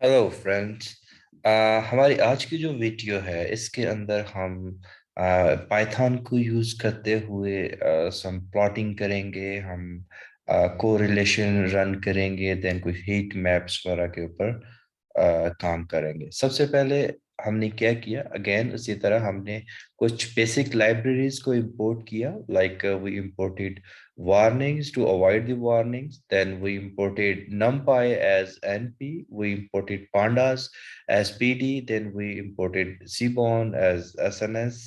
Hello friends. हमारी आज की जो वीडियो है इसके अंदर हम पाइथन को यूज़ करते हुए सम प्लॉटिंग करेंगे। हम कोरिलेशन रन करेंगे, देन कुछ हीट मैप्स वगैरह के ऊपर काम करेंगे। सबसे पहले हमने क्या किया, अगेन उसी तरह हमने कुछ बेसिक लाइब्रेरीज को इंपोर्ट किया। Like we imported warnings to avoid the warnings. Then we imported NumPy as NP. We imported pandas as PD. Then we imported Seaborn as SNS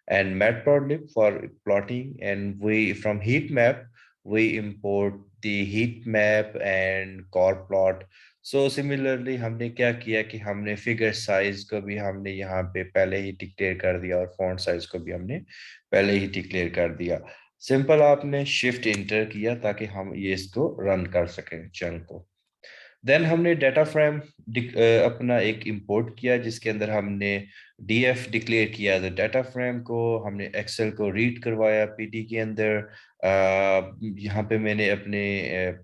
and Matplotlib for plotting. And we from heat map we import the heat map and core plot. So similarly हमने क्या किया कि हमने figure size को भी हमने यहाँ पे पहले ही डिक्लेयर कर दिया और फॉन्ट साइज को भी हमने पहले ही डिक्लेयर कर दिया। सिंपल आपने शिफ्ट इंटर किया ताकि हम ये इसको रन कर सकें चंक को। देन हमने डाटा फ्रेम अपना एक इंपोर्ट किया जिसके अंदर हमने डीएफ डिक्लेयर किया। तो डाटा फ्रेम को हमने एक्सेल को रीड करवाया पीडी के अंदर। यहाँ पे मैंने अपने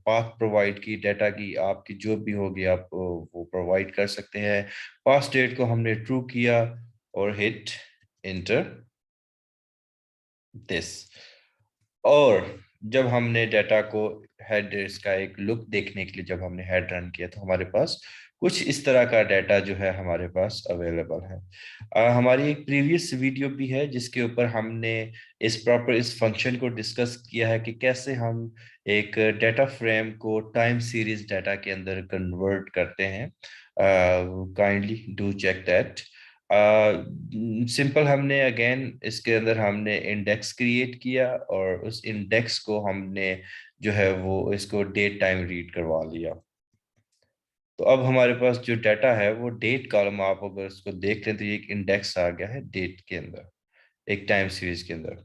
पाथ प्रोवाइड की डाटा की, आपकी जो भी होगी आप वो प्रोवाइड कर सकते हैं। पास डेट को हमने ट्रू किया और हिट इंटर दिस। और जब हमने डाटा को हेड इसका एक लुक देखने के लिए जब हमने हेड रन किया तो हमारे पास कुछ इस तरह का डाटा जो है हमारे पास अवेलेबल है। हमारी एक प्रीवियस वीडियो भी है जिसके ऊपर हमने इस फंक्शन को डिस्कस किया है कि कैसे हम एक डाटा फ्रेम को टाइम सीरीज डाटा के अंदर कन्वर्ट करते हैं। Kindly do check that. Simple हमने अगेन इसके अंदर हमने इंडेक्स क्रिएट किया और उस इंडेक्स को हमने जो है वो इसको डेट टाइम रीड करवा लिया। तो अब हमारे पास जो डाटा है वो डेट कॉलम, आप अगर इसको देख लें तो ये एक इंडेक्स आ गया है डेट के अंदर, एक टाइम सीरीज के अंदर।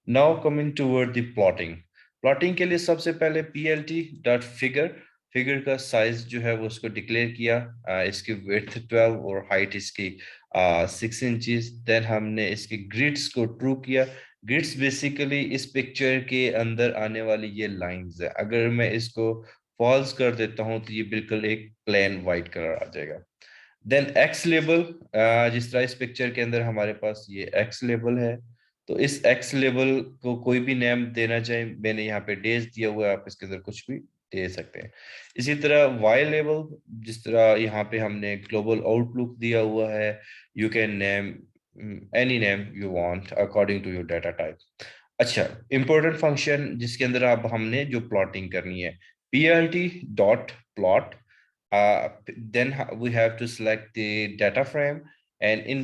Now coming toward the plotting. Plotting के लिए सबसे पहले पीएलटी डॉट फिगर, फिगर का साइज जो है वो उसको डिक्लेयर किया। इसकी विड्थ 12 और हाइट इसकी 6 इंचेस। देन हमने इसके ग्रिड्स को ट्रू किया। ग्रिड्स बेसिकली इस पिक्चर के अंदर आने वाली ये लाइंस है। अगर मैं इसको फॉल्स कर देता हूं तो ये बिल्कुल एक प्लेन वाइट कलर आ जाएगा। देन एक्स लेबल, जिस तरह इस पिक्चर के अंदर हमारे पास ये एक्स लेबल है तो इस एक्स लेबल को कोई भी नेम देना चाहे, मैंने यहाँ पे डेज दिया हुआ है, आप इसके अंदर कुछ भी दे सकते हैं। इसी तरह वाई लेबल, जिस तरह यहाँ पे हमने ग्लोबल आउटलुक दिया हुआ है, you can name any name you want according to your data type. अच्छा, इंपॉर्टेंट फंक्शन जिसके अंदर अब हमने जो प्लॉटिंग करनी है, plt dot plot. Then we have to select the data frame, and in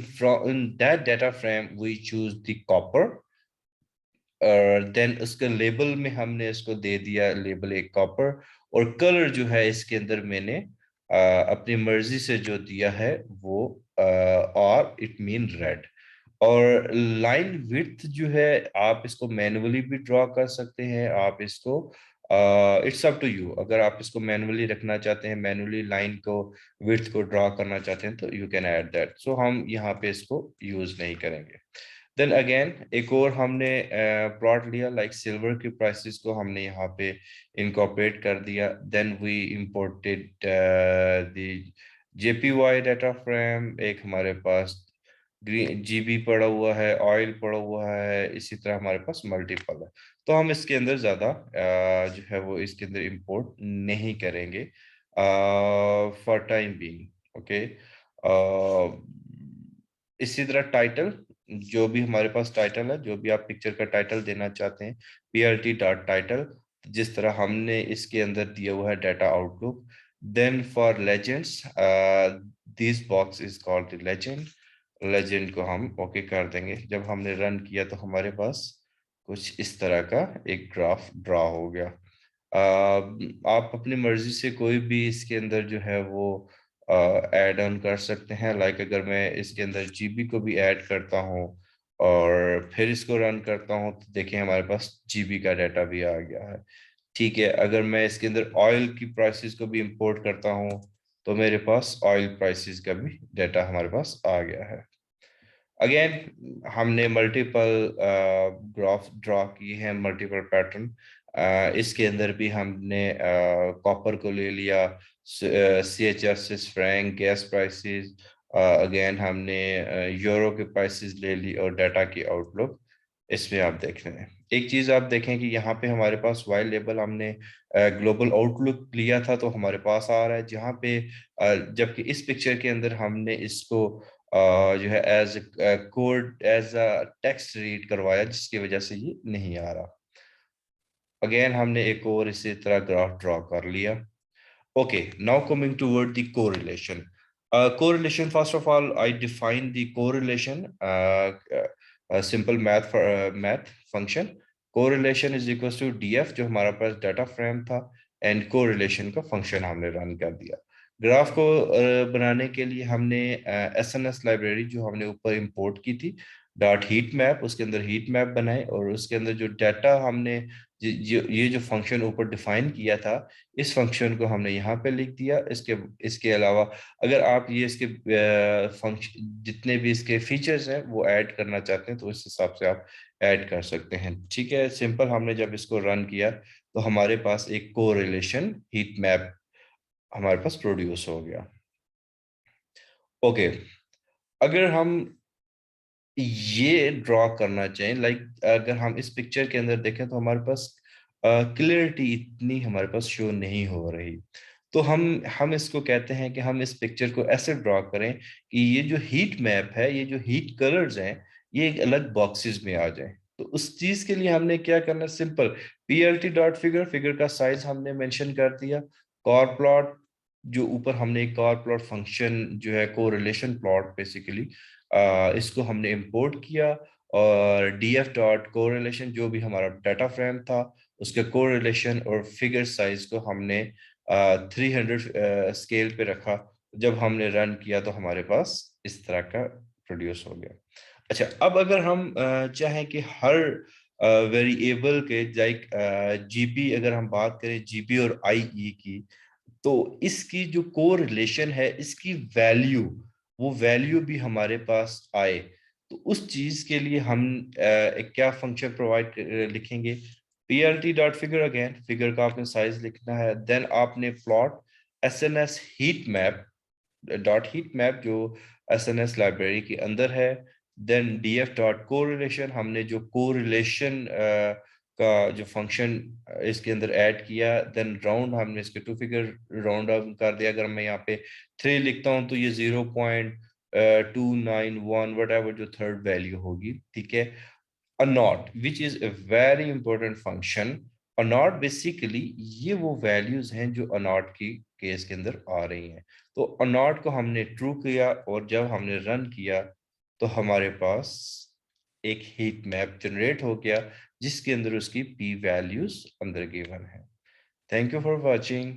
that data frame we choose the copper. Then उसके label में हमने इसको दे दिया लेबल एक कॉपर। और कलर जो है इसके अंदर मैंने अपनी मर्जी से जो दिया है वो और इट मीन रेड। और लाइन विड्थ जो है आप इसको मैनुअली भी ड्रॉ कर सकते हैं। आप इसको इट्स अप टू यू, अगर आप इसको मैनुअली रखना चाहते हैं, मैनुअली लाइन को विड्थ को ड्रॉ करना चाहते हैं तो यू कैन ऐड दैट। सो हम यहाँ पे इसको यूज नहीं करेंगे। देन अगेन एक और हमने प्लॉट लिया, लाइक सिल्वर की प्राइसेस को हमने यहाँ पे इनकॉर्पोरेट कर दिया। Then we imported the JPY data frame. एक हमारे पास ग्रीन जीबी पड़ा हुआ है, ऑयल पड़ा हुआ है, इसी तरह हमारे पास मल्टीपल है। तो हम इसके अंदर ज्यादा जो है वो इसके अंदर इंपोर्ट नहीं करेंगे फॉर टाइम बीइंग। ओके। इसी तरह टाइटल, जो भी हमारे पास टाइटल है, जो भी आप पिक्चर का टाइटल देना चाहते हैं, पीएलटी डॉट टाइटल, जिस तरह हमने इसके अंदर दिया हुआ है data outlook. Then for legends, this box is called the legend. Legend को हम ओके कर देंगे। जब हमने रन किया तो हमारे पास कुछ इस तरह का एक ग्राफ ड्रा हो गया। आप अपनी मर्जी से कोई भी इसके अंदर जो है वो ऐड ऑन कर सकते हैं। लाइक अगर मैं इसके अंदर जीबी को भी ऐड करता हूँ और फिर इसको रन करता हूँ तो देखिए हमारे पास जीबी का डाटा भी आ गया है। ठीक है, अगर मैं इसके अंदर ऑयल की प्राइसेस को भी इंपोर्ट करता हूँ तो मेरे पास ऑयल प्राइसेस का भी डाटा हमारे पास आ गया है। अगेन हमने मल्टीपल ग्राफ ड्रॉ किए हैं, मल्टीपल पैटर्न। इसके अंदर भी हमने कॉपर को ले लिया, CHF, Swiss franc, gas prices, again हमने यूरो के प्राइसेस ले ली और डाटा की आउटलुक इसमें आप देख रहे हैं। एक चीज आप देखें कि यहाँ पे हमारे पास वाई लेवल हमने ग्लोबल आउटलुक लिया था तो हमारे पास आ रहा है, जहाँ पे जबकि इस पिक्चर के अंदर हमने इसको जो है as code as a text read करवाया, जिसकी वजह से ये नहीं आ रहा। अगेन हमने एक और इसी तरह ग्राफ ड्रॉ कर लिया। Okay, now coming toward the correlation. Correlation, first of all, I define the correlation, a simple math function. Correlation is equals to DF, जो हमारा पास डाटा फ्रेम था, एंड correlation का फंक्शन हमने रन कर दिया। Graph को बनाने के लिए हमने SNS लाइब्रेरी जो हमने ऊपर इंपोर्ट की थी, डॉट हीट मैप, उसके अंदर हीट मैप बनाए और उसके अंदर जो डाटा हमने ये जो फंक्शन ऊपर डिफाइन किया था, इस फंक्शन को हमने यहाँ पे लिख दिया। इसके इसके अलावा अगर आप ये इसके फंक्शन जितने भी इसके फीचर्स हैं वो ऐड करना चाहते हैं तो इस हिसाब से आप ऐड कर सकते हैं। ठीक है, सिंपल हमने जब इसको रन किया तो हमारे पास एक कोरिलेशन हीट मैप हमारे पास प्रोड्यूस हो गया। ओके, अगर हम ये ड्रॉ करना चाहें, लाइक अगर हम इस पिक्चर के अंदर देखें तो हमारे पास क्लियरिटी इतनी हमारे पास शो नहीं हो रही, तो हम इसको कहते हैं कि हम इस पिक्चर को ऐसे ड्रॉ करें कि ये जो हीट मैप है, ये जो हीट कलर्स हैं, ये एक अलग बॉक्सेस में आ जाए। तो उस चीज के लिए हमने क्या करना है, simple PLT dot figure, figure का साइज हमने मेंशन कर दिया। कॉर प्लॉट, जो ऊपर हमने एक कॉर प्लॉट फंक्शन जो है कोरिलेशन प्लॉट बेसिकली, इसको हमने इंपोर्ट किया, और डीएफ डॉट कोरिलेशन जो भी हमारा डाटा फ्रेम था उसके कोरिलेशन और फिगर साइज को हमने 300 स्केल पे रखा। जब हमने रन किया तो हमारे पास इस तरह का प्रोड्यूस हो गया। अच्छा, अब अगर हम चाहें कि हर वेरिएबल के, लाइक जीपी, अगर हम बात करें जीपी और आईई की, तो इसकी जो कोरिलेशन है, इसकी वैल्यू, वो वैल्यू भी हमारे पास आए, तो उस चीज के लिए हम एक क्या फंक्शन प्रोवाइड लिखेंगे, PLT dot figure, again figure का आपने साइज लिखना है, देन आपने plot SNS heat map dot heat map जो एसएनएस लाइब्रेरी के अंदर है, देन डीएफ डॉट कोरिलेशन, हमने जो कोरिलेशन का जो फंक्शन इसके अंदर ऐड किया, देन राउंड, हमने इसके टू फिगर राउंड अप कर दिया। अगर मैं यहाँ पे 3 लिखता हूँ तो ये 0.291 वट एवर जो थर्ड वैल्यू होगी। ठीक है, a not which is a very important function, a not basically ये वो वैल्यूज हैं जो a not की केस के अंदर आ रही हैं। तो a not को हमने ट्रू किया और जब हमने रन किया तो हमारे पास एक हीट मैप जनरेट हो गया जिसके अंदर उसकी p वैल्यूज अंदर गिवन है। Thank you for watching.